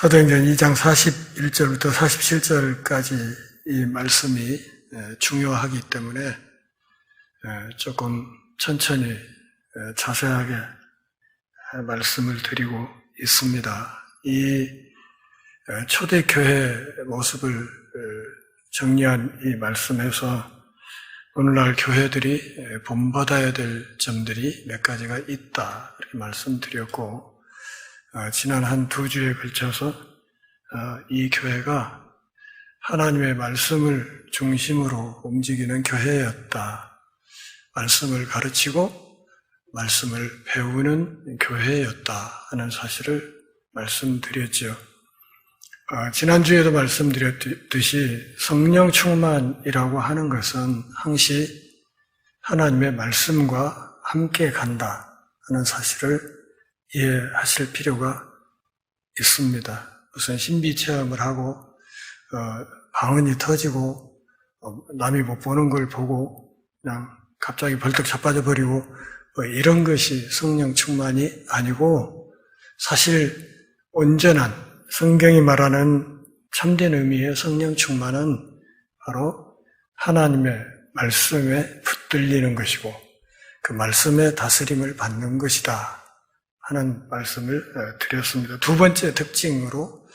사도행전 2장 41절부터 47절까지 이 말씀이 중요하기 때문에 조금 천천히 자세하게 말씀을 드리고 있습니다. 이 초대교회 모습을 정리한 이 말씀에서 오늘날 교회들이 본받아야 될 점들이 몇 가지가 있다 이렇게 말씀드렸고, 지난 한 2주에 걸쳐서 이 교회가 하나님의 말씀을 중심으로 움직이는 교회였다. 말씀을 가르치고 말씀을 배우는 교회였다 하는 사실을 말씀드렸죠. 지난주에도 말씀드렸듯이 성령 충만이라고 하는 것은 항시 하나님의 말씀과 함께 간다 하는 사실을 이해하실 필요가 있습니다. 무슨 신비 체험을 하고 방언이 터지고 남이 못 보는 걸 보고 그냥 갑자기 벌떡 자빠져 버리고 이런 것이 성령 충만이 아니고, 사실 온전한 성경이 말하는 참된 의미의 성령 충만은 바로 하나님의 말씀에 붙들리는 것이고 그 말씀의 다스림을 받는 것이다 하는 말씀을 드렸습니다. 두 번째 특징으로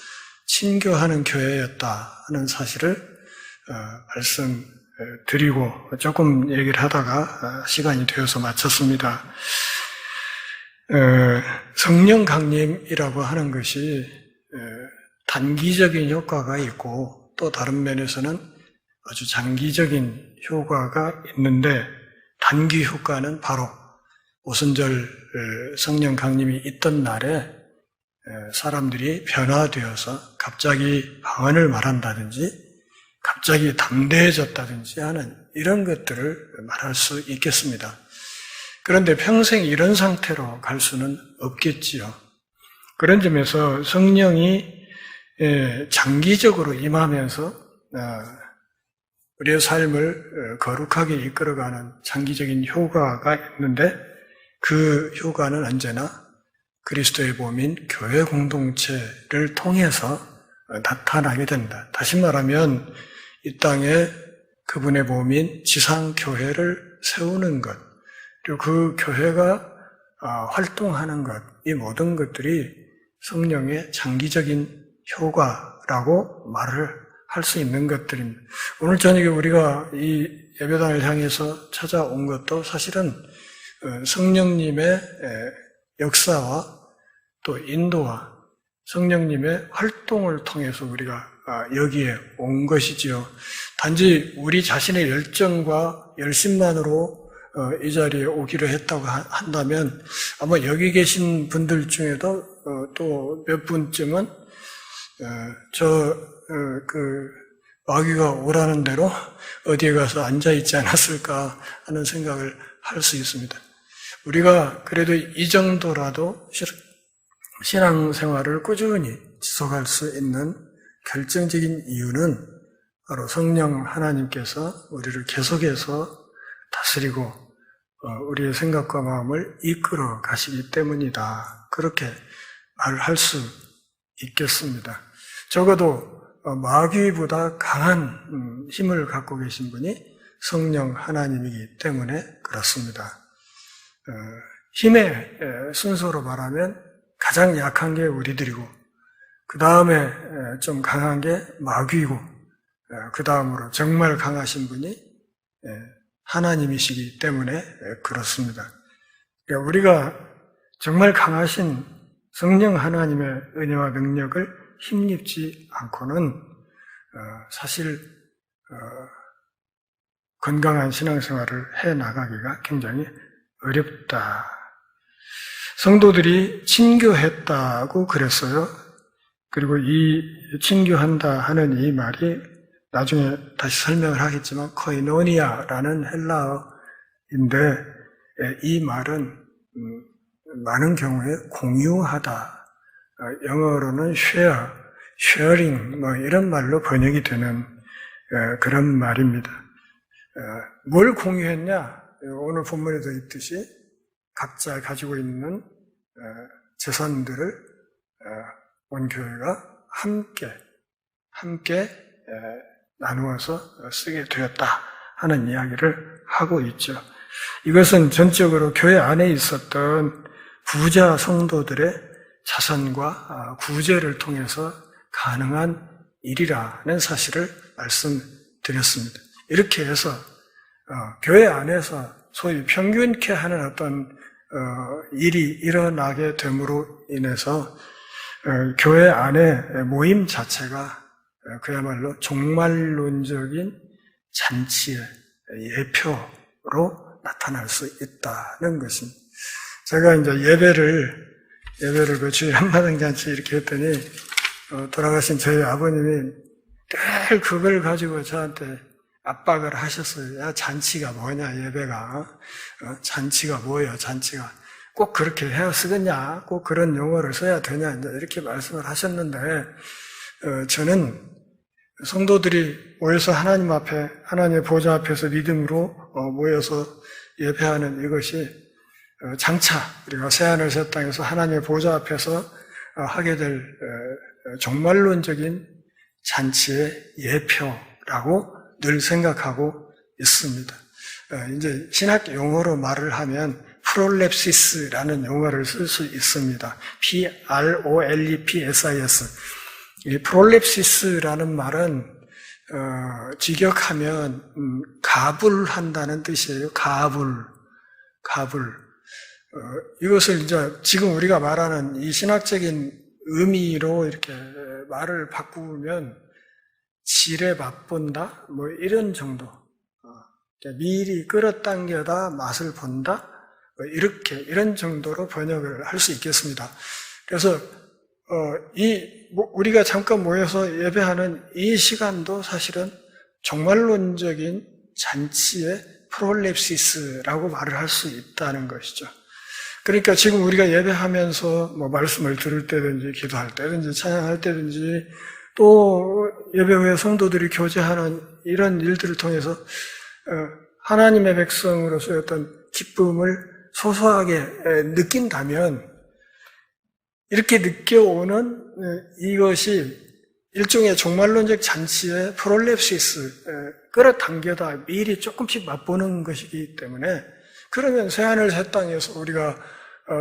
친교하는 교회였다 하는 사실을 말씀드리고 조금 얘기를 하다가 시간이 되어서 마쳤습니다. 성령 강림이라고 하는 것이 단기적인 효과가 있고 또 다른 면에서는 아주 장기적인 효과가 있는데, 단기 효과는 바로 오순절 성령 강림이 있던 날에 사람들이 변화되어서 갑자기 방언을 말한다든지 갑자기 담대해졌다든지 하는 이런 것들을 말할 수 있겠습니다. 그런데 평생 이런 상태로 갈 수는 없겠지요. 그런 점에서 성령이 장기적으로 임하면서 우리의 삶을 거룩하게 이끌어가는 장기적인 효과가 있는데, 그 효과는 언제나 그리스도의 몸인 교회 공동체를 통해서 나타나게 된다. 다시 말하면 이 땅에 그분의 몸인 지상교회를 세우는 것, 그리고 그 교회가 활동하는 것, 이 모든 것들이 성령의 장기적인 효과라고 말을 할 수 있는 것들입니다. 오늘 저녁에 우리가 이 예배당을 향해서 찾아온 것도 사실은 성령님의 역사와 또 인도와 성령님의 활동을 통해서 우리가 여기에 온 것이지요. 단지 우리 자신의 열정과 열심만으로 이 자리에 오기로 했다고 한다면 아마 여기 계신 분들 중에도 또 몇 분쯤은 마귀가 오라는 대로 어디에 가서 앉아있지 않았을까 하는 생각을 할 수 있습니다. 우리가 그래도 이 정도라도 신앙생활을 꾸준히 지속할 수 있는 결정적인 이유는 바로 성령 하나님께서 우리를 계속해서 다스리고 우리의 생각과 마음을 이끌어 가시기 때문이다. 그렇게 말할 수 있겠습니다. 적어도 마귀보다 강한 힘을 갖고 계신 분이 성령 하나님이기 때문에 그렇습니다. 힘의 순서로 말하면 가장 약한 게 우리들이고, 그 다음에 좀 강한 게 마귀이고, 그 다음으로 정말 강하신 분이 하나님이시기 때문에 그렇습니다. 그러니까 우리가 정말 강하신 성령 하나님의 은혜와 능력을 힘입지 않고는 사실 건강한 신앙생활을 해나가기가 굉장히 어렵다. 성도들이 친교했다고 그랬어요. 그리고 이 친교한다 하는 이 말이 나중에 다시 설명을 하겠지만 코이노니아라는 헬라어인데, 이 말은 많은 경우에 공유하다, 영어로는 share, sharing 이런 말로 번역이 되는 그런 말입니다. 뭘 공유했냐? 오늘 본문에도 있듯이 각자 가지고 있는 재산들을 온 교회가 함께 나누어서 쓰게 되었다 하는 이야기를 하고 있죠. 이것은 전적으로 교회 안에 있었던 부자 성도들의 자선과 구제를 통해서 가능한 일이라는 사실을 말씀드렸습니다. 이렇게 해서 교회 안에서 소위 평균케 하는 어떤 일이 일어나게 됨으로 인해서 교회 안의 모임 자체가 그야말로 종말론적인 잔치의 예표로 나타날 수 있다는 것입니다. 제가 이제 예배를 그 주일 한마당 잔치 이렇게 했더니 돌아가신 저희 아버님이 늘 그걸 가지고 저한테 압박을 하셨어요. 야, 잔치가 뭐냐, 예배가. 잔치가 뭐야, 잔치가. 꼭 그렇게 해야 쓰겠냐, 꼭 그런 용어를 써야 되냐, 이제 이렇게 말씀을 하셨는데, 저는 성도들이 모여서 하나님 앞에, 하나님의 보좌 앞에서 믿음으로 모여서 예배하는 이것이 장차 우리가 새하늘 새 땅에서 하나님의 보좌 앞에서 하게 될 종말론적인 잔치의 예표라고 늘 생각하고 있습니다. 이제 신학 용어로 말을 하면 프롤랩시스라는 용어를 쓸 수 있습니다. PROLEPSIS. 이 프롤랩시스라는 말은 직역하면 가불한다는 뜻이에요. 가불. 이것을 이제 지금 우리가 말하는 이 신학적인 의미로 이렇게 말을 바꾸면 질에 맛본다? 뭐 이런 정도. 미리 끌어당겨다 맛을 본다? 이런 정도로 번역을 할 수 있겠습니다. 그래서, 우리가 잠깐 모여서 예배하는 이 시간도 사실은 종말론적인 잔치의 프롤랩시스라고 말을 할 수 있다는 것이죠. 그러니까 지금 우리가 예배하면서 뭐 말씀을 들을 때든지 기도할 때든지 찬양할 때든지 또 예배 후에 성도들이 교제하는 이런 일들을 통해서 하나님의 백성으로서의 어떤 기쁨을 소소하게 느낀다면 이렇게 느껴오는 이것이 일종의 종말론적 잔치의 프롤랩시스, 끌어당겨다 미리 조금씩 맛보는 것이기 때문에 그러면 새하늘 새 땅에서 우리가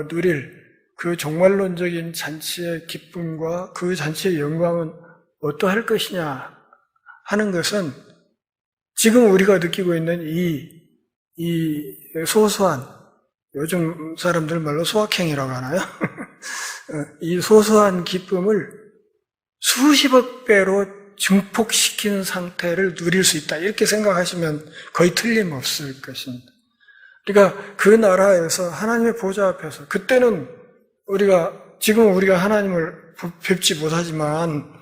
누릴 그 종말론적인 잔치의 기쁨과 그 잔치의 영광은 어떠할 것이냐 하는 것은 지금 우리가 느끼고 있는 이 소소한, 요즘 사람들 말로 소확행이라고 하나요? 이 소소한 기쁨을 수십억 배로 증폭시킨 상태를 누릴 수 있다. 이렇게 생각하시면 거의 틀림없을 것입니다. 그러니까 그 나라에서 하나님의 보좌 앞에서 그때는 지금 우리가 하나님을 뵙지 못하지만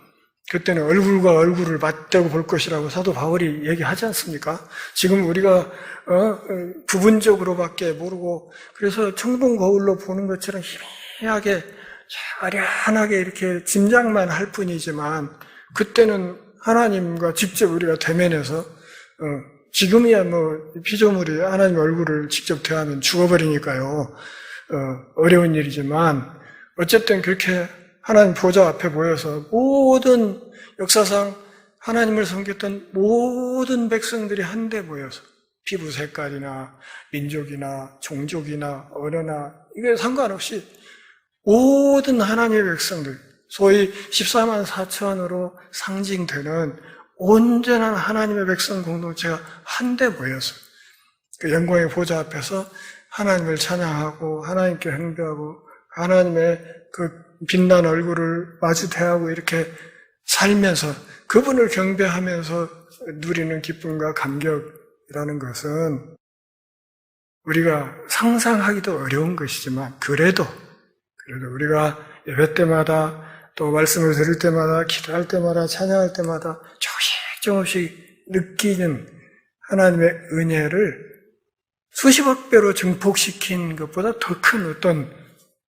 그때는 얼굴과 얼굴을 맞대고 볼 것이라고 사도 바울이 얘기하지 않습니까? 지금 우리가 부분적으로밖에 모르고 그래서 청동 거울로 보는 것처럼 희미하게 아련하게 이렇게 짐작만 할 뿐이지만 그때는 하나님과 직접 우리가 대면해서 지금이야 뭐 피조물이 하나님 얼굴을 직접 대하면 죽어버리니까요. 어려운 일이지만 어쨌든 그렇게 하나님 보좌 앞에 모여서 모든 역사상 하나님을 섬겼던 모든 백성들이 한데 모여서 피부 색깔이나 민족이나 종족이나 언어나 이게 상관없이 모든 하나님의 백성들 소위 14만 4천으로 상징되는 온전한 하나님의 백성 공동체가 한데 모여서 그 영광의 보좌 앞에서 하나님을 찬양하고 하나님께 행배하고 하나님의 그 빛난 얼굴을 마주 대하고 이렇게 살면서 그분을 경배하면서 누리는 기쁨과 감격이라는 것은 우리가 상상하기도 어려운 것이지만 그래도 우리가 예배 때마다 또 말씀을 들을 때마다 기도할 때마다 찬양할 때마다 조금씩 느끼는 하나님의 은혜를 수십억 배로 증폭시킨 것보다 더 큰 어떤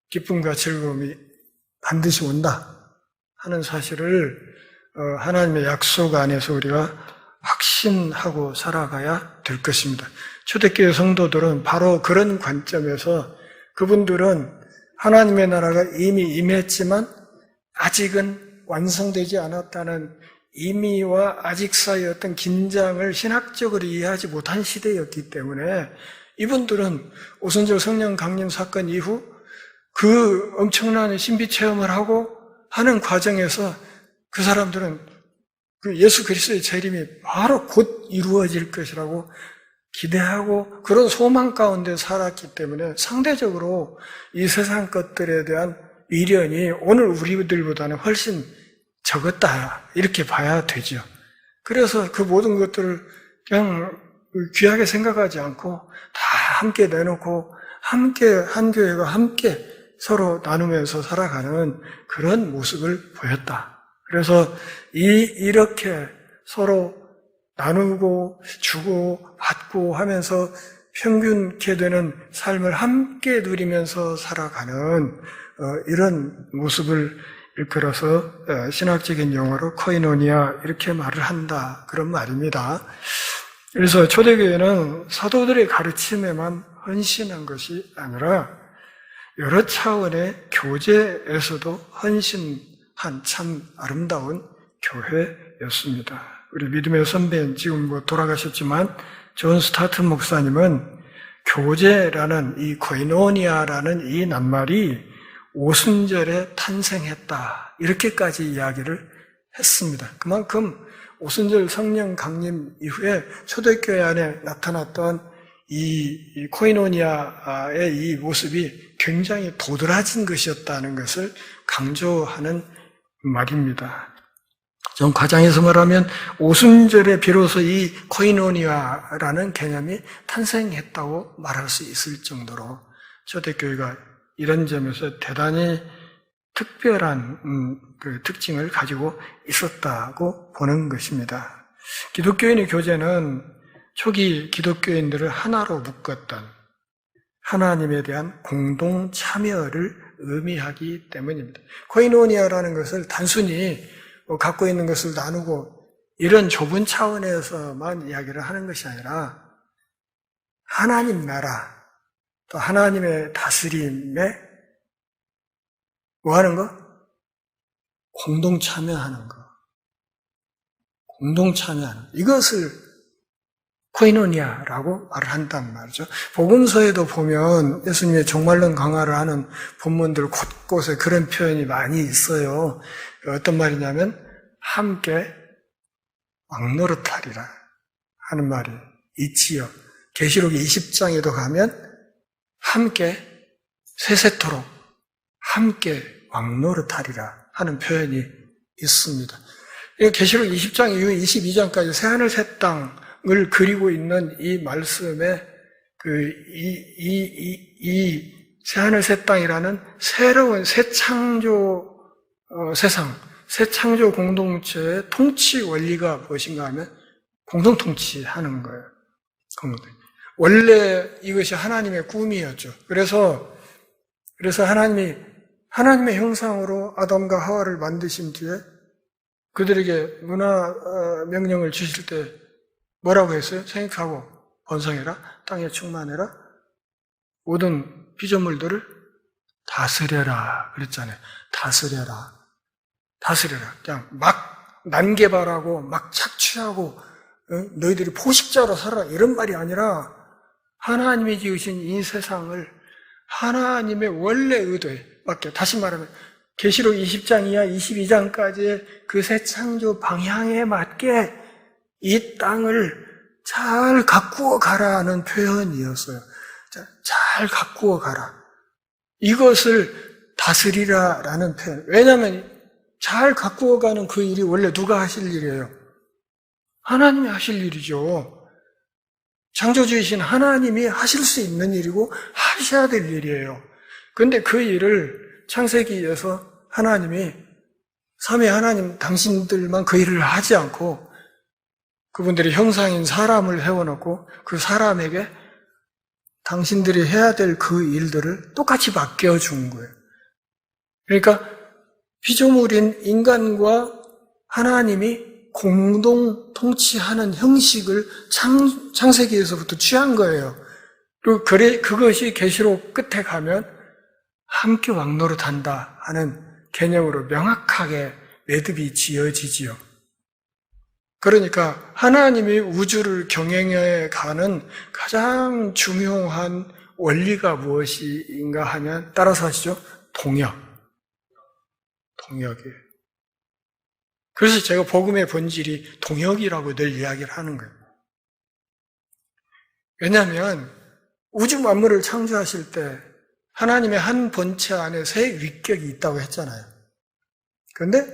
기쁨과 즐거움이 반드시 온다 하는 사실을 하나님의 약속 안에서 우리가 확신하고 살아가야 될 것입니다. 초대교회 성도들은 바로 그런 관점에서 그분들은 하나님의 나라가 이미 임했지만 아직은 완성되지 않았다는 임의와 아직 사이의 어떤 긴장을 신학적으로 이해하지 못한 시대였기 때문에 이분들은 오순절 성령 강림 사건 이후 그 엄청난 신비 체험을 하고 하는 과정에서 그 사람들은 그 예수 그리스도의 재림이 바로 곧 이루어질 것이라고 기대하고 그런 소망 가운데 살았기 때문에 상대적으로 이 세상 것들에 대한 미련이 오늘 우리들보다는 훨씬 적었다 이렇게 봐야 되죠. 그래서 그 모든 것들을 그냥 귀하게 생각하지 않고 다 함께 내놓고 함께 한 교회가 함께 서로 나누면서 살아가는 그런 모습을 보였다. 그래서 이렇게 서로 나누고 주고 받고 하면서 평균케 되는 삶을 함께 누리면서 살아가는 이런 모습을 일컬어서 신학적인 용어로 코이노니아 이렇게 말을 한다 그런 말입니다. 그래서 초대교회는 사도들의 가르침에만 헌신한 것이 아니라 여러 차원의 교제에서도 헌신한 참 아름다운 교회였습니다. 우리 믿음의 선배인 지금 돌아가셨지만 존 스타튼 목사님은 교제라는 이 코이노니아라는 이 낱말이 오순절에 탄생했다 이렇게까지 이야기를 했습니다. 그만큼 오순절 성령 강림 이후에 초대교회 안에 나타났던 이 코이노니아의 이 모습이 굉장히 도드라진 것이었다는 것을 강조하는 말입니다. 좀 과장해서 말하면 오순절에 비로소 이 코이노니아라는 개념이 탄생했다고 말할 수 있을 정도로 초대교회가 이런 점에서 대단히 특별한 그 특징을 가지고 있었다고 보는 것입니다. 기독교인의 교제는 초기 기독교인들을 하나로 묶었던 하나님에 대한 공동 참여를 의미하기 때문입니다. 코이노니아라는 것을 단순히 갖고 있는 것을 나누고 이런 좁은 차원에서만 이야기를 하는 것이 아니라 하나님 나라 또 하나님의 다스림에 뭐 하는 거? 공동 참여하는 거. 공동 참여하는 거. 이것을 코이노니아라고 말을 한단 말이죠. 복음서에도 보면 예수님의 종말론 강화를 하는 본문들 곳곳에 그런 표현이 많이 있어요. 어떤 말이냐면 함께 왕노릇하리라 하는 말이 있지요. 계시록 20장에도 가면 함께 세세토록 함께 왕노릇하리라 하는 표현이 있습니다. 계시록 20장 이후 22장까지 새하늘 새 땅을 그리고 있는 이 말씀에 이 새하늘 새 땅이라는 새로운 새 창조 세상, 새 창조 공동체의 통치 원리가 무엇인가 하면 공동 통치하는 거예요. 원래 이것이 하나님의 꿈이었죠. 그래서 하나님의 형상으로 아담과 하와를 만드신 뒤에 그들에게 문화 명령을 주실 때 뭐라고 했어요? 생육하고 번성해라, 땅에 충만해라, 모든 피조물들을 다스려라 그랬잖아요. 다스려라. 그냥 막 난개발하고 막 착취하고 너희들이 포식자로 살아라 이런 말이 아니라 하나님이 지으신 이 세상을 하나님의 원래 의도에 맞게, 다시 말하면 계시록 20장 이하 22장까지의 그 새 창조 방향에 맞게 이 땅을 잘 가꾸어 가라는 표현이었어요. 잘 가꾸어 가라. 이것을 다스리라라는 표현. 왜냐하면 잘 가꾸어 가는 그 일이 원래 누가 하실 일이에요? 하나님이 하실 일이죠. 창조주이신 하나님이 하실 수 있는 일이고 하셔야 될 일이에요. 그런데 그 일을 창세기에서 하나님이 삼위 하나님 당신들만 그 일을 하지 않고 그분들의 형상인 사람을 세워놓고 그 사람에게 당신들이 해야 될 그 일들을 똑같이 맡겨준 거예요. 그러니까 피조물인 인간과 하나님이 공동 통치하는 형식을 창세기에서부터 취한 거예요. 그리고 그것이 계시록 끝에 가면 함께 왕노릇한다 하는 개념으로 명확하게 매듭이 지어지지요. 그러니까 하나님이 우주를 경영해 가는 가장 중요한 원리가 무엇인가 하면 따라서 하시죠. 동역이에요. 그래서 제가 복음의 본질이 동역이라고 늘 이야기를 하는 거예요. 왜냐하면 우주 만물을 창조하실 때 하나님의 한 본체 안에 세 위격이 있다고 했잖아요. 그런데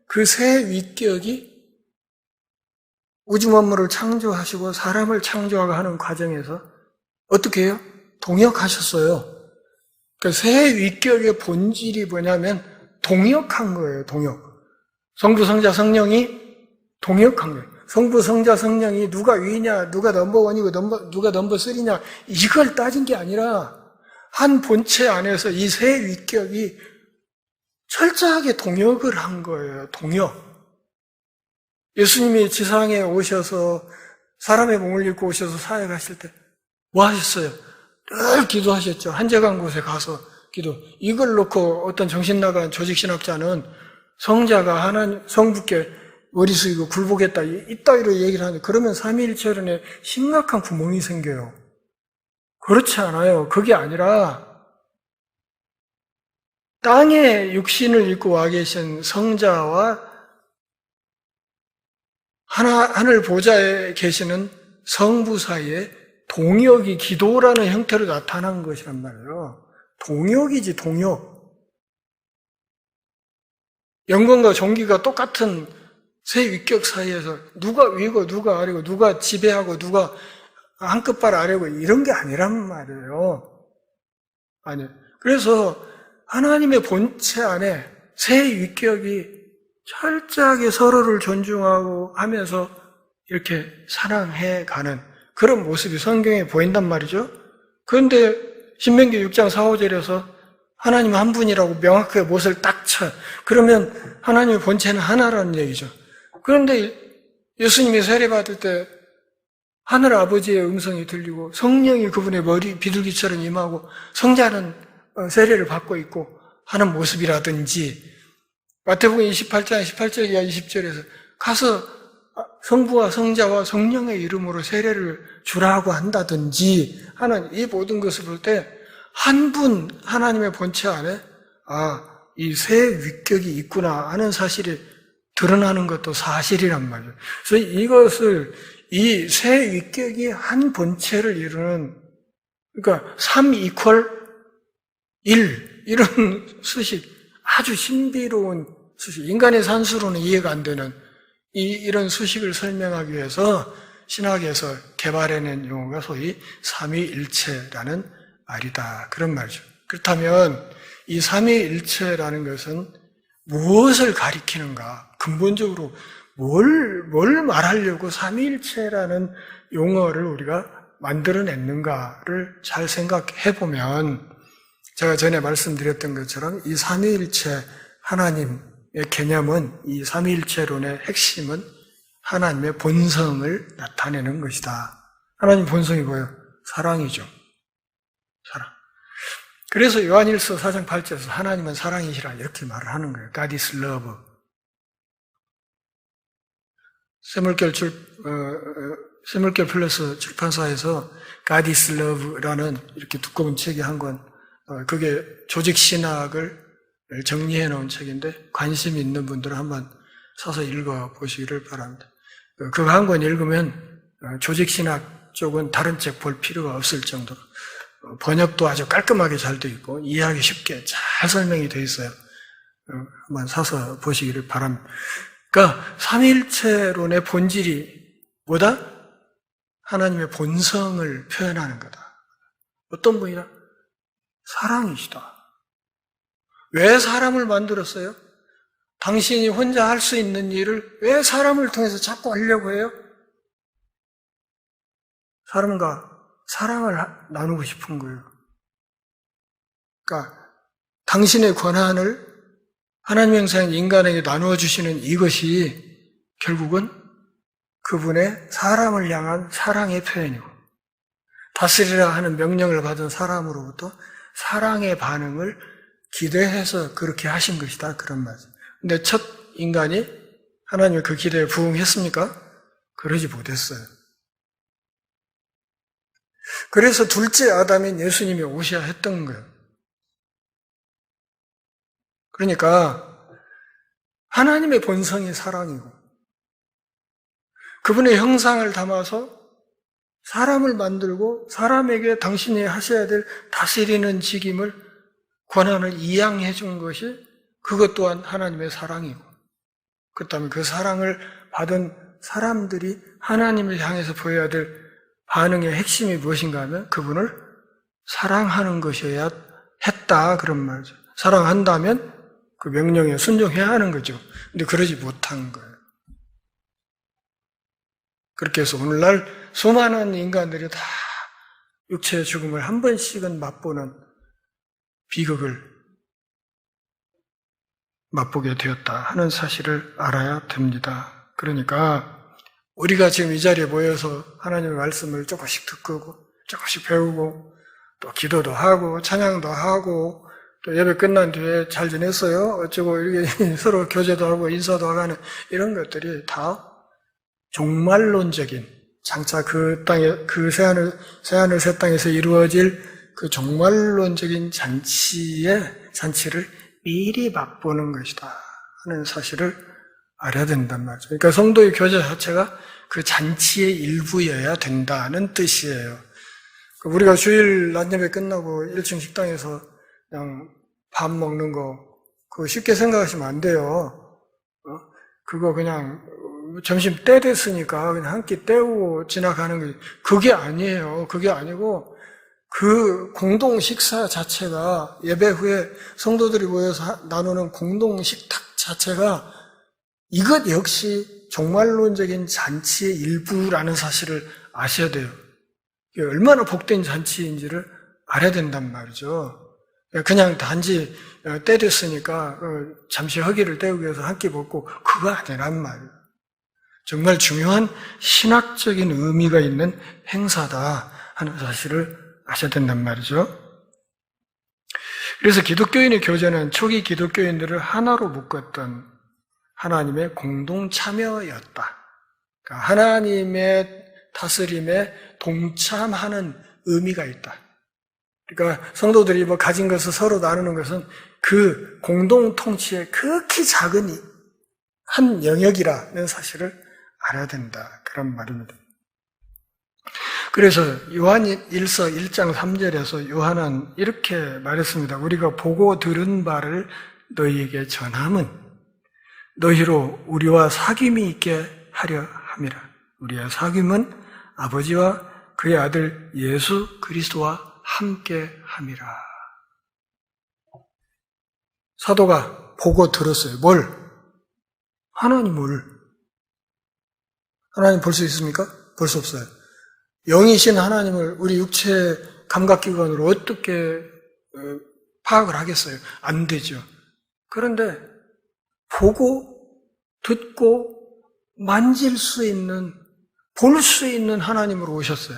그 세 위격이 우주 만물을 창조하시고 사람을 창조하고 하는 과정에서 어떻게 해요? 동역하셨어요. 그 세 위격의 본질이 뭐냐면 동역한 거예요. 동역. 성부, 성자, 성령이 동역한 거예요. 성부, 성자, 성령이 누가 위냐, 누가 넘버원이고 누가 넘버3냐 이걸 따진 게 아니라 한 본체 안에서 이 세 위격이 철저하게 동역을 한 거예요. 동역. 예수님이 지상에 오셔서 사람의 몸을 입고 오셔서 사역하실 때 뭐 하셨어요? 늘 기도하셨죠. 한적한 곳에 가서 기도. 이걸 놓고 어떤 정신나간 조직신학자는 성자가 하나님, 성부께 머리 숙이고 굴복했다. 이따위로 얘기를 하는데 그러면 삼위일체론에 심각한 구멍이 생겨요. 그렇지 않아요. 그게 아니라 땅에 육신을 입고 와 계신 성자와 하늘 보좌에 계시는 성부 사이에 동역이 기도라는 형태로 나타난 것이란 말이에요. 동역이지, 동역. 영광과 존귀가 똑같은 세 위격 사이에서 누가 위고 누가 아래고 누가 지배하고 누가 한 끗발 아래고 이런 게 아니란 말이에요. 아니. 그래서 하나님의 본체 안에 세 위격이 철저하게 서로를 존중하고 하면서 이렇게 사랑해 가는 그런 모습이 성경에 보인단 말이죠. 그런데 신명기 6장 4, 5절에서 하나님 한 분이라고 명확하게 못을 딱 쳐. 그러면 하나님의 본체는 하나라는 얘기죠. 그런데 예수님이 세례받을 때 하늘 아버지의 음성이 들리고 성령이 그분의 머리 비둘기처럼 임하고 성자는 세례를 받고 있고 하는 모습이라든지 마태복음 28장 18절 이하 20절에서 가서 성부와 성자와 성령의 이름으로 세례를 주라고 한다든지 하는 이 모든 것을 볼 때 한 분 하나님의 본체 안에 이 세 위격이 있구나 하는 사실이 드러나는 것도 사실이란 말이에요. 그래서 이것을 이 세 위격이 한 본체를 이루는 그러니까 3 이퀄 1 이런 수식 아주 신비로운 수식 인간의 산수로는 이해가 안 되는 이런 수식을 설명하기 위해서 신학에서 개발해낸 용어가 소위 삼위일체라는 말이다. 그런 말이죠. 그렇다면 이 삼위일체라는 것은 무엇을 가리키는가? 근본적으로 뭘 말하려고 삼위일체라는 용어를 우리가 만들어냈는가를 잘 생각해 보면 제가 전에 말씀드렸던 것처럼 이 삼위일체 하나님의 개념은 이 삼위일체론의 핵심은 하나님의 본성을 나타내는 것이다. 하나님 본성이 뭐예요? 사랑이죠. 사랑. 그래서 요한일서 4장 8절에서 하나님은 사랑이시라 이렇게 말을 하는 거예요. God is love. 세물결 플러스 출판사에서 God is love라는 이렇게 두꺼운 책이 한 권, 그게 조직신학을 정리해 놓은 책인데 관심 있는 분들은 한번 사서 읽어보시기를 바랍니다. 그거 한 권 읽으면 조직신학 쪽은 다른 책 볼 필요가 없을 정도로 번역도 아주 깔끔하게 잘 되어 있고 이해하기 쉽게 잘 설명이 되어 있어요. 한번 사서 보시기를 바랍니다. 그러니까 삼위일체론의 본질이 뭐다? 하나님의 본성을 표현하는 거다. 어떤 분이다? 사랑이시다. 왜 사람을 만들었어요? 당신이 혼자 할 수 있는 일을 왜 사람을 통해서 자꾸 하려고 해요? 사람과 사랑을 나누고 싶은 거예요. 그러니까 당신의 권한을 하나님의 형상인 인간에게 나누어 주시는 이것이 결국은 그분의 사람을 향한 사랑의 표현이고 다스리라 하는 명령을 받은 사람으로부터 사랑의 반응을 기대해서 그렇게 하신 것이다. 그런 말이죠. 근데 첫 인간이 하나님의 그 기대에 부응했습니까? 그러지 못했어요. 그래서 둘째 아담인 예수님이 오셔야 했던 거예요. 그러니까 하나님의 본성이 사랑이고 그분의 형상을 담아서 사람을 만들고 사람에게 당신이 하셔야 될 다스리는 직임을 권한을 이양해 준 것이 그것 또한 하나님의 사랑이고 그렇다면 그 사랑을 받은 사람들이 하나님을 향해서 보여야 될 반응의 핵심이 무엇인가 하면 그분을 사랑하는 것이어야 했다 그런 말이죠. 사랑한다면 그 명령에 순종해야 하는 거죠. 근데 그러지 못한 거예요. 그렇게 해서 오늘날 수많은 인간들이 다 육체의 죽음을 한 번씩은 맛보는 비극을 맛보게 되었다 하는 사실을 알아야 됩니다. 그러니까 우리가 지금 이 자리에 모여서 하나님의 말씀을 조금씩 듣고 조금씩 배우고 또 기도도 하고 찬양도 하고 또 예배 끝난 뒤에 잘 지냈어요? 어쩌고 이렇게 서로 교제도 하고 인사도 하고 이런 것들이 다 종말론적인 장차 그 땅에 그 새하늘 새 땅에서 이루어질 그 종말론적인 잔치를 미리 맛보는 것이다 하는 사실을 알아야 된단 말이죠. 그러니까 성도의 교제 자체가 그 잔치의 일부여야 된다는 뜻이에요. 우리가 주일 낮예배 끝나고 1층 식당에서 그냥 밥 먹는 거 그거 쉽게 생각하시면 안 돼요. 그거 그냥 점심 때 됐으니까 그냥 한 끼 때우고 지나가는 게 그게 아니에요. 그게 아니고 그 공동 식사 자체가 예배 후에 성도들이 모여서 나누는 공동 식탁 자체가 이것 역시 종말론적인 잔치의 일부라는 사실을 아셔야 돼요. 이게 얼마나 복된 잔치인지를 알아야 된단 말이죠. 그냥 단지 때 됐으니까 잠시 허기를 때우기 위해서 한 끼 먹고 그거 아니란 말이에요. 정말 중요한 신학적인 의미가 있는 행사다 하는 사실을 아셔야 된단 말이죠. 그래서 기독교인의 교제는 초기 기독교인들을 하나로 묶었던 하나님의 공동 참여였다. 그러니까 하나님의 다스림에 동참하는 의미가 있다. 그러니까 성도들이 가진 것을 서로 나누는 것은 그 공동 통치의 극히 작은 한 영역이라는 사실을 알아야 된다. 그런 말입니다. 그래서 요한 1서 1장 3절에서 요한은 이렇게 말했습니다. 우리가 보고 들은 바를 너희에게 전함은 너희로 우리와 사귐이 있게 하려 함이라. 우리의 사귐은 아버지와 그의 아들 예수 그리스도와 함께 함이라. 사도가 보고 들었어요. 뭘? 하나님을. 하나님 볼 수 있습니까? 볼 수 없어요. 영이신 하나님을 우리 육체 감각기관으로 어떻게 파악을 하겠어요? 안 되죠. 그런데 보고 듣고 만질 수 있는 볼 수 있는 하나님으로 오셨어요.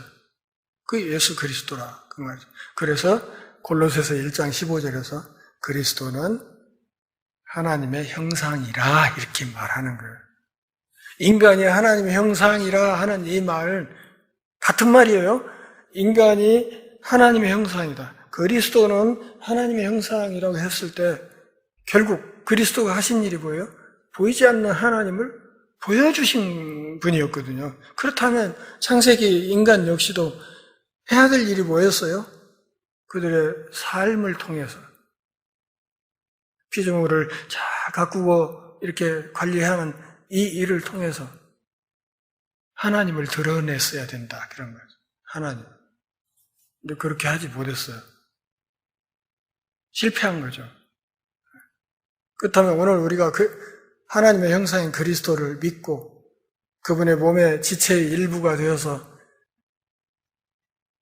그 예수 그리스도라 그 말이죠. 그래서 골로새서 1장 15절에서 그리스도는 하나님의 형상이라 이렇게 말하는 거예요. 인간이 하나님의 형상이라 하는 이 말은 같은 말이에요. 인간이 하나님의 형상이다. 그리스도는 하나님의 형상이라고 했을 때 결국 그리스도가 하신 일이 뭐예요? 보이지 않는 하나님을 보여주신 분이었거든요. 그렇다면 창세기 인간 역시도 해야 될 일이 뭐였어요? 그들의 삶을 통해서 피조물을 잘 가꾸고 이렇게 관리하는 이 일을 통해서 하나님을 드러냈어야 된다. 그런 거죠. 하나님. 근데 그렇게 하지 못했어요. 실패한 거죠. 그렇다면 오늘 우리가 하나님의 형상인 그리스도를 믿고 그분의 몸의 지체의 일부가 되어서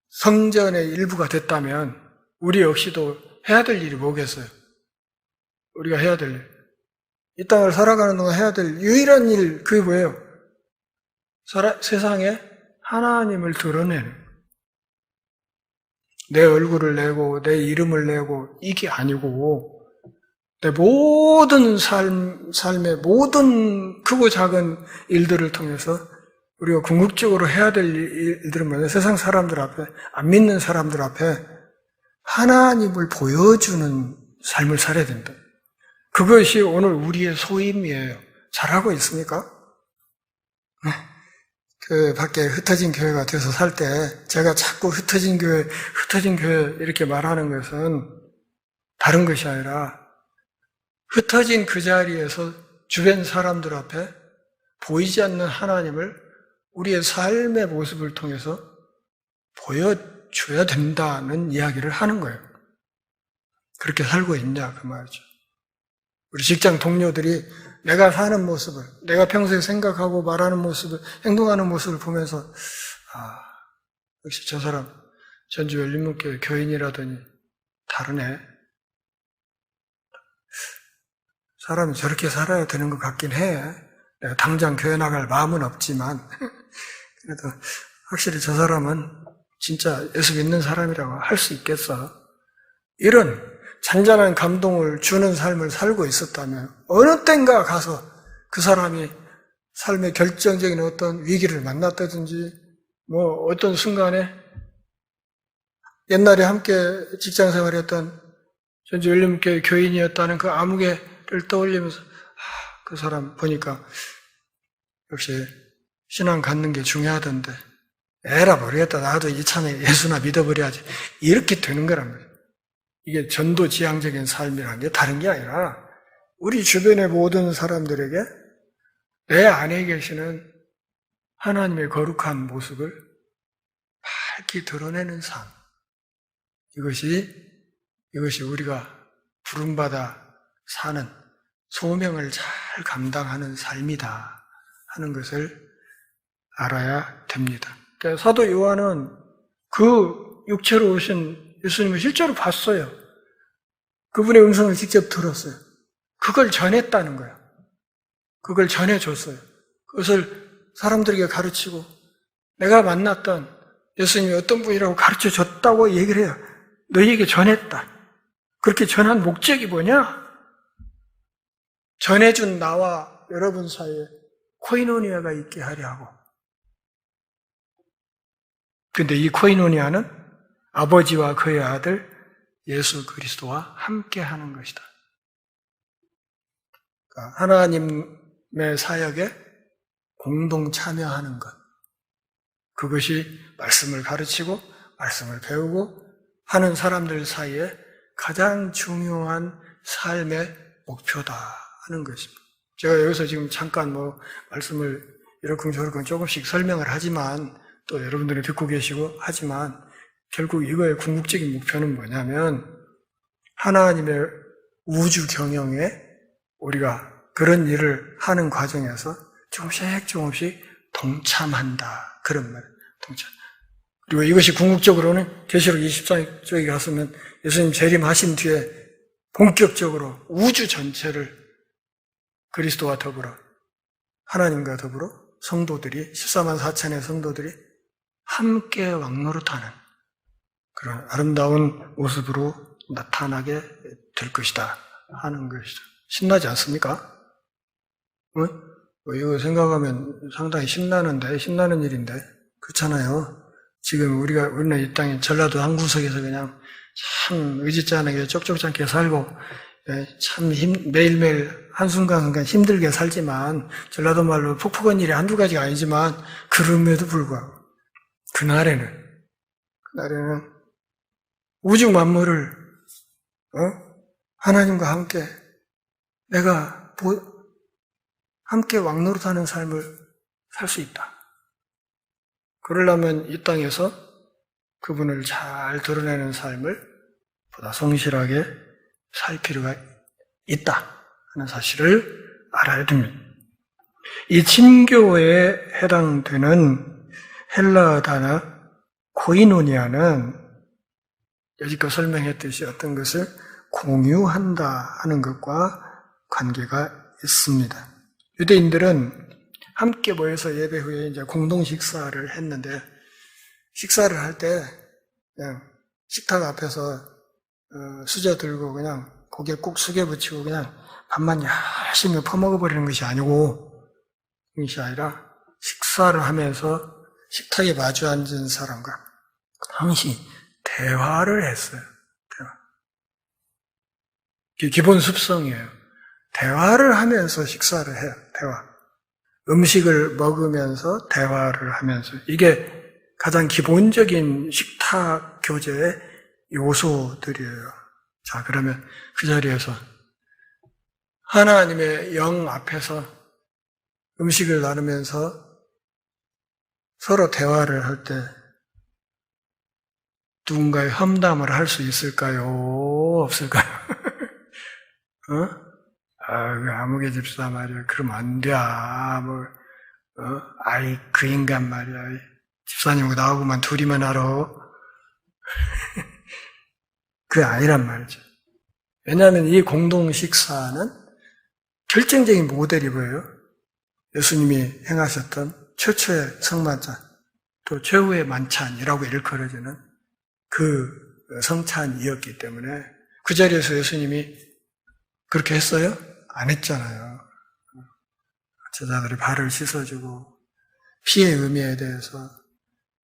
성전의 일부가 됐다면 우리 역시도 해야 될 일이 뭐겠어요? 우리가 해야 될 일. 이 땅을 살아가는 동안 해야 될 유일한 일, 그게 뭐예요? 세상에 하나님을 드러내는. 내 얼굴을 내고 내 이름을 내고 이게 아니고 내 모든 삶의 모든 크고 작은 일들을 통해서 우리가 궁극적으로 해야 될 일들은 뭐냐? 세상 사람들 앞에, 안 믿는 사람들 앞에 하나님을 보여주는 삶을 살아야 된다. 그것이 오늘 우리의 소임이에요. 잘하고 있습니까? 네. 그 밖에 흩어진 교회가 돼서 살 때 제가 자꾸 흩어진 교회 이렇게 말하는 것은 다른 것이 아니라 흩어진 그 자리에서 주변 사람들 앞에 보이지 않는 하나님을 우리의 삶의 모습을 통해서 보여줘야 된다는 이야기를 하는 거예요. 그렇게 살고 있냐 그 말이죠. 우리 직장 동료들이 내가 사는 모습을, 내가 평소에 생각하고 말하는 모습을, 행동하는 모습을 보면서 역시 저 사람 전주 열린문교회 교인이라더니 다르네. 사람이 저렇게 살아야 되는 것 같긴 해. 내가 당장 교회 나갈 마음은 없지만 그래도 확실히 저 사람은 진짜 예수 믿는 사람이라고 할 수 있겠어. 이런 잔잔한 감동을 주는 삶을 살고 있었다면 어느 땐가 가서 그 사람이 삶의 결정적인 어떤 위기를 만났다든지 뭐 어떤 순간에 옛날에 함께 직장 생활했던 전주 열린문교회 교인이었다는 그 아무개를 떠올리면서 그 사람 보니까 역시 신앙 갖는 게 중요하던데 에라 모르겠다. 나도 이참에 예수나 믿어버려야지. 이렇게 되는 거란 말이에요. 이게 전도지향적인 삶이라는 게 다른 게 아니라 우리 주변의 모든 사람들에게 내 안에 계시는 하나님의 거룩한 모습을 밝히 드러내는 삶. 이것이 우리가 부름받아 사는 소명을 잘 감당하는 삶이다 하는 것을 알아야 됩니다. 그러니까 사도 요한은 그 육체로 오신 예수님을 실제로 봤어요. 그분의 음성을 직접 들었어요. 그걸 전했다는 거야. 그걸 전해줬어요. 그것을 사람들에게 가르치고 내가 만났던 예수님이 어떤 분이라고 가르쳐줬다고 얘기를 해요. 너희에게 전했다. 그렇게 전한 목적이 뭐냐? 전해준 나와 여러분 사이에 코이노니아가 있게 하려 하고. 근데 이 코이노니아는 아버지와 그의 아들 예수 그리스도와 함께 하는 것이다. 그러니까 하나님의 사역에 공동 참여하는 것. 그것이 말씀을 가르치고 말씀을 배우고 하는 사람들 사이에 가장 중요한 삶의 목표다 하는 것입니다. 제가 여기서 지금 잠깐 말씀을 이러쿵저러쿵 조금씩 설명을 하지만 또 여러분들이 듣고 계시고 하지만 결국 이거의 궁극적인 목표는 뭐냐면 하나님의 우주 경영에 우리가 그런 일을 하는 과정에서 조금씩 동참한다. 그런 말, 동참. 그리고 이것이 궁극적으로는 계시록 24쪽에 갔으면 예수님 재림하신 뒤에 본격적으로 우주 전체를 그리스도와 더불어 하나님과 더불어 성도들이 14만 4천의 성도들이 함께 왕노릇하는 그런 아름다운 모습으로 나타나게 될 것이다 하는 것이죠. 신나지 않습니까? 이거 생각하면 상당히 신나는 일인데 그렇잖아요. 지금 우리는 이 땅에 전라도 한 구석에서 그냥 참 의지치 않게 쪽쪽지 않게 살고 참 매일매일 한순간순간 힘들게 살지만 전라도 말로 폭폭한 일이 한두 가지가 아니지만 그럼에도 불구하고 그날에는 우주 만물을 하나님과 함께 내가 함께 왕노릇하는 삶을 살 수 있다. 그러려면 이 땅에서 그분을 잘 드러내는 삶을 보다 성실하게 살 필요가 있다 하는 사실을 알아야 됩니다. 이 친교에 해당되는 헬라 단어 코이노니아는 여지껏 설명했듯이 어떤 것을 공유한다 하는 것과 관계가 있습니다. 유대인들은 함께 모여서 예배 후에 이제 공동 식사를 했는데 식사를 할 때 그냥 식탁 앞에서 수저 들고 그냥 고개 꼭 숙여붙이고 그냥 밥만 열심히 퍼먹어버리는 것이 아니고, 그것이 아니라 식사를 하면서 식탁에 마주 앉은 사람과 항시 대화를 했어요. 대화. 이게 기본 습성이에요. 대화를 하면서 식사를 해요. 대화. 음식을 먹으면서 대화를 하면서. 이게 가장 기본적인 식탁 교제의 요소들이에요. 자, 그러면 그 자리에서 하나님의 영 앞에서 음식을 나누면서 서로 대화를 할 때 누군가의 험담을 할 수 있을까요? 없을까요? 그 아무개 집사 말이야. 그러면 안 돼. 아이, 그 인간 말이야. 집사님하고 나하고만 둘이만 알아. 그게 아니란 말이죠. 왜냐하면 이 공동 식사는 결정적인 모델이 뭐예요? 예수님이 행하셨던 최초의 성만찬, 또 최후의 만찬이라고 일컬어지는 그 성찬이었기 때문에 그 자리에서 예수님이 그렇게 했어요? 안 했잖아요. 제자들이 발을 씻어주고 피의 의미에 대해서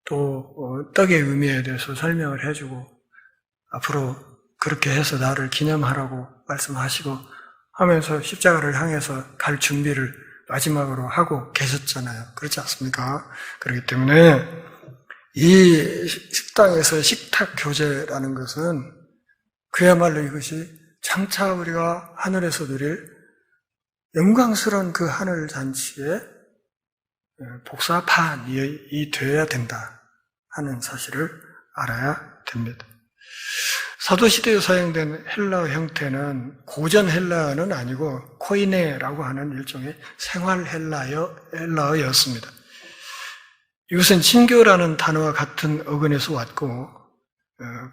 또 떡의 의미에 대해서 설명을 해주고 앞으로 그렇게 해서 나를 기념하라고 말씀하시고 하면서 십자가를 향해서 갈 준비를 마지막으로 하고 계셨잖아요. 그렇지 않습니까? 그렇기 때문에 이 식당에서 식탁 교제라는 것은 그야말로 이것이 장차 우리가 하늘에서 누릴 영광스러운 그 하늘 잔치의 복사판이 되어야 된다 하는 사실을 알아야 됩니다. 사도시대에 사용된 헬라어 형태는 고전 헬라어는 아니고 코이네라고 하는 일종의 생활 헬라어였습니다. 이것은 친교라는 단어와 같은 어근에서 왔고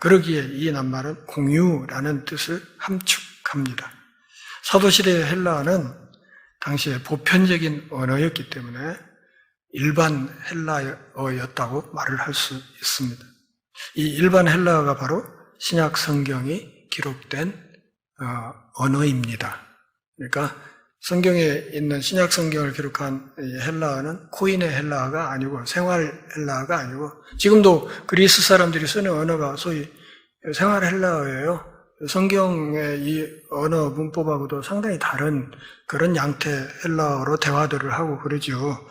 그러기에 이 낱말은 공유라는 뜻을 함축합니다. 사도시대의 헬라어는 당시에 보편적인 언어였기 때문에 일반 헬라어였다고 말을 할 수 있습니다. 이 일반 헬라어가 바로 신약 성경이 기록된 언어입니다. 그러니까 성경에 있는 신약 성경을 기록한 헬라어는 코인의 헬라어가 아니고 생활 헬라어가 아니고 지금도 그리스 사람들이 쓰는 언어가 소위 생활 헬라어예요. 성경의 이 언어 문법하고도 상당히 다른 그런 양태 헬라어로 대화들을 하고 그러죠.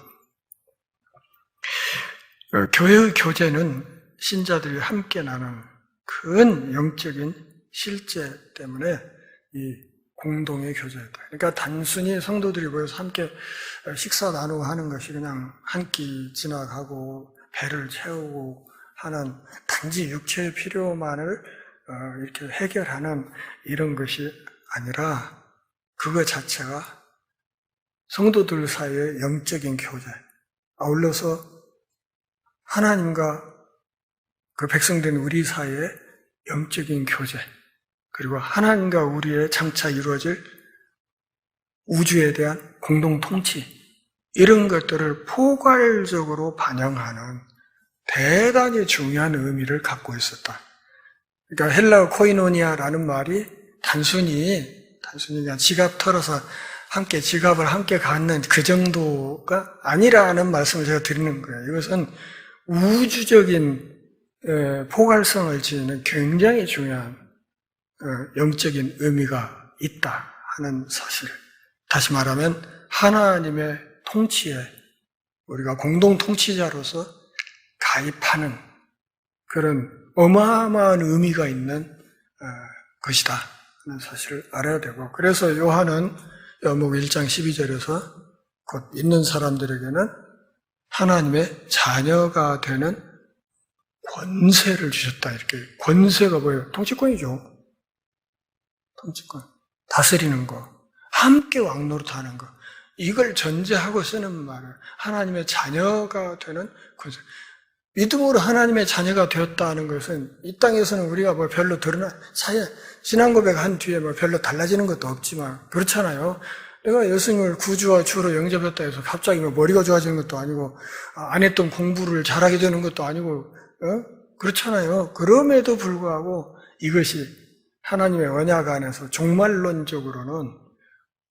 교회의 교제는 신자들이 함께 나누는 큰 영적인 실제 때문에 이 공동의 교제다. 그러니까 단순히 성도들이 모여서 함께 식사 나누고 하는 것이 그냥 한 끼 지나가고 배를 채우고 하는 단지 육체의 필요만을 이렇게 해결하는 이런 것이 아니라 그거 자체가 성도들 사이의 영적인 교제, 아울러서 하나님과 그 백성된 우리 사이의 영적인 교제, 그리고 하나님과 우리의 장차 이루어질 우주에 대한 공동 통치, 이런 것들을 포괄적으로 반영하는 대단히 중요한 의미를 갖고 있었다. 그러니까 헬라어 코이노니아라는 말이 단순히 그냥 지갑 털어서 지갑을 함께 갖는 그 정도가 아니라는 말씀을 제가 드리는 거예요. 이것은 우주적인 포괄성을 지니는 굉장히 중요한 영적인 의미가 있다 하는 사실. 다시 말하면 하나님의 통치에 우리가 공동 통치자로서 가입하는 그런 어마어마한 의미가 있는 것이다 하는 사실을 알아야 되고, 그래서 요한은 요한복음 1장 12절에서 곧 있는 사람들에게는 하나님의 자녀가 되는 권세를 주셨다. 이렇게 권세가 뭐예요? 통치권이죠. 통치권. 다스리는 거. 함께 왕노릇하는 거. 이걸 전제하고 쓰는 말을 하나님의 자녀가 되는 권세. 믿음으로 하나님의 자녀가 되었다는 것은 이 땅에서는 우리가 뭐 별로 신앙 고백한 뒤에 뭐 별로 달라지는 것도 없지만 그렇잖아요. 내가 예수님을 구주와 주로 영접했다 해서 갑자기 뭐 머리가 좋아지는 것도 아니고 안 했던 공부를 잘하게 되는 것도 아니고 그렇잖아요. 그럼에도 불구하고 이것이 하나님의 언약 안에서 종말론적으로는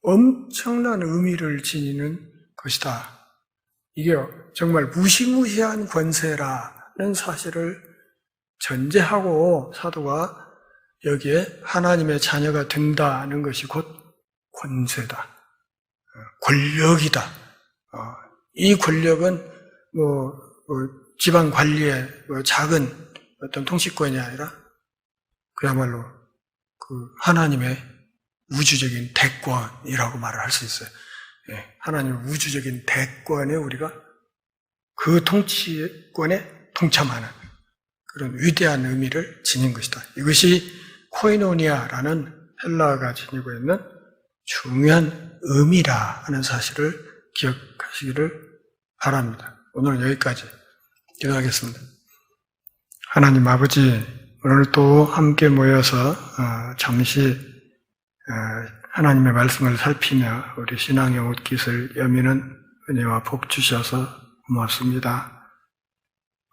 엄청난 의미를 지니는 것이다. 이게 정말 무시무시한 권세라는 사실을 전제하고 사도가 여기에 하나님의 자녀가 된다는 것이 곧 권세다. 권력이다. 이 권력은 지방 관리의 작은 어떤 통치권이 아니라 그야말로 그 하나님의 우주적인 대권이라고 말을 할 수 있어요. 하나님의 우주적인 대권에 우리가 그 통치권에 동참하는 그런 위대한 의미를 지닌 것이다. 이것이 코이노니아라는 헬라어가 지니고 있는 중요한 의미라 하는 사실을 기억하시기를 바랍니다. 오늘은 여기까지 기도하겠습니다. 하나님 아버지, 오늘 또 함께 모여서 잠시 하나님의 말씀을 살피며 우리 신앙의 옷깃을 여미는 은혜와 복 주셔서 고맙습니다.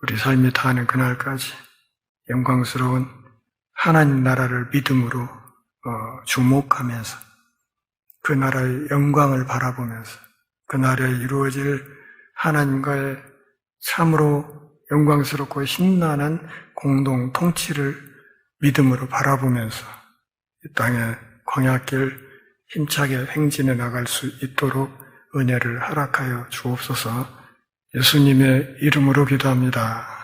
우리 삶이 다하는 그날까지 영광스러운 하나님 나라를 믿음으로 주목하면서 그 나라의 영광을 바라보면서 그 나라에 이루어질 하나님과의 참으로 영광스럽고 신나는 공동 통치를 믿음으로 바라보면서 이 땅의 광야길 힘차게 행진해 나갈 수 있도록 은혜를 허락하여 주옵소서. 예수님의 이름으로 기도합니다.